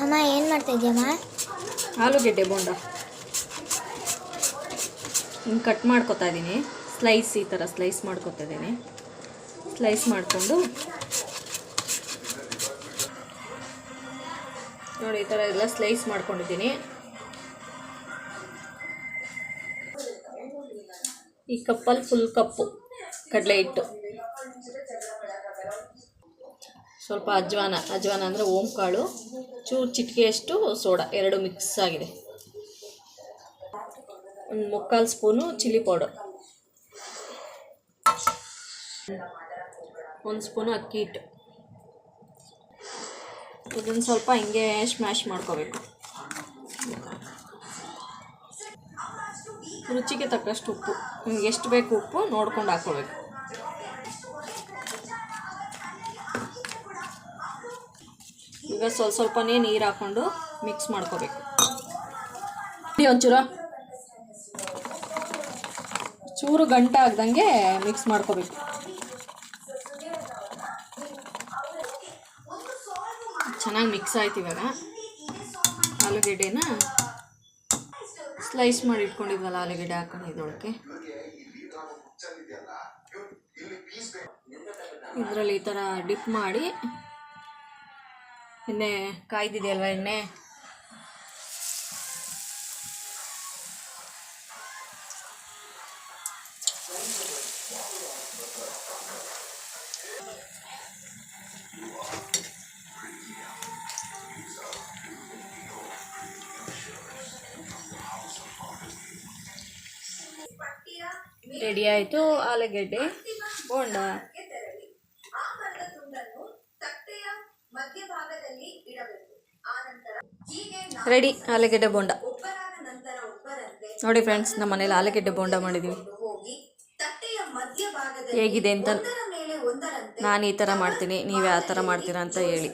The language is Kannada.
ಅಮ್ಮ ಏನು ಮಾಡ್ತಾ ಇದೆಯಮ್ಮ? ಆಲೂಗೆಡ್ಡೆ ಬೋಂಡ ಹಿಂಗೆ ಕಟ್ ಮಾಡ್ಕೊತಾ ಇದ್ದೀನಿ. ಈ ಥರ ಸ್ಲೈಸ್ ಮಾಡ್ಕೊತಾ ಇದ್ದೀನಿ. ಸ್ಲೈಸ್ ಮಾಡಿಕೊಂಡು ನೋಡಿ ಈ ಥರ ಎಲ್ಲ ಸ್ಲೈಸ್ ಮಾಡ್ಕೊಂಡಿದ್ದೀನಿ. ಈ ಕಪ್ಪಲ್ಲಿ ಫುಲ್ ಕಪ್ಪು ಕಡಲೆ ಹಿಟ್ಟು, ಸ್ವಲ್ಪ ಅಜ್ವಾನ ಅಂದರೆ ಓಂಕಾಳು, ಚೂರು ಚಿಟಿಕೆಯಷ್ಟು ಸೋಡಾ, ಎರಡು ಮಿಕ್ಸ್ ಆಗಿದೆ. ಒಂದು 3/4 ಸ್ಪೂನು ಚಿಲ್ಲಿ ಪೌಡರ್, 1 ಸ್ಪೂನು ಅಕ್ಕಿ ಹಿಟ್ಟು. ಇದನ್ನು ಸ್ವಲ್ಪ ಹಿಂಗೆ ಸ್ಮ್ಯಾಶ್ ಮಾಡ್ಕೋಬೇಕು. ರುಚಿಗೆ ತಕ್ಕಷ್ಟು ಉಪ್ಪು, ನಿಮ್ಗೆ ಎಷ್ಟು ಬೇಕು ಉಪ್ಪು ನೋಡ್ಕೊಂಡು ಹಾಕ್ಕೋಬೇಕು. ಈಗ ಸ್ವಲ್ಪನೇ ನೀರು ಹಾಕ್ಕೊಂಡು ಮಿಕ್ಸ್ ಮಾಡ್ಕೋಬೇಕು. ಚೂರು ಗಂಟೆ ಆಗ್ದಂಗೆ ಮಿಕ್ಸ್ ಮಾಡ್ಕೋಬೇಕು. ಚೆನ್ನಾಗಿ ಮಿಕ್ಸ್ ಆಯ್ತು. ಇವಾಗ ಆಲೂಗೆಡ್ಡೆನ ಸ್ಲೈಸ್ ಮಾಡಿ ಇಟ್ಕೊಂಡಿದ್ವಲ್ಲ, ಆಲೂಗೆಡ್ಡೆ ಹಾಕೊಂಡು ಇದೊಳಕ್ಕೆ ಇದರಲ್ಲಿ ಈ ಥರ ಡಿಪ್ ಮಾಡಿ, ಎಣ್ಣೆ ಕಾಯ್ದಿದೆಯಲ್ವ, ಎಣ್ಣೆ ರೆಡಿ ಆಯಿತು ಆಲೂಗೆಡ್ಡೆ ಬೋಂಡ. ರೆಡಿ ಆಲೂಗೆಡ್ಡೆ ಬೋಂಡ ನೋಡಿ ಫ್ರೆಂಡ್ಸ್, ನಮ್ಮ ಮನೇಲಿ ಆಲೂಗೆಡ್ಡೆ ಬೋಂಡ ಮಾಡಿದ್ದೀವಿ. ಹೇಗಿದೆ ಅಂತ ನಾನು ಈ ಥರ ಮಾಡ್ತೀನಿ, ನೀವು ಯಾವ ಥರ ಮಾಡ್ತೀರಾ ಅಂತ ಹೇಳಿ.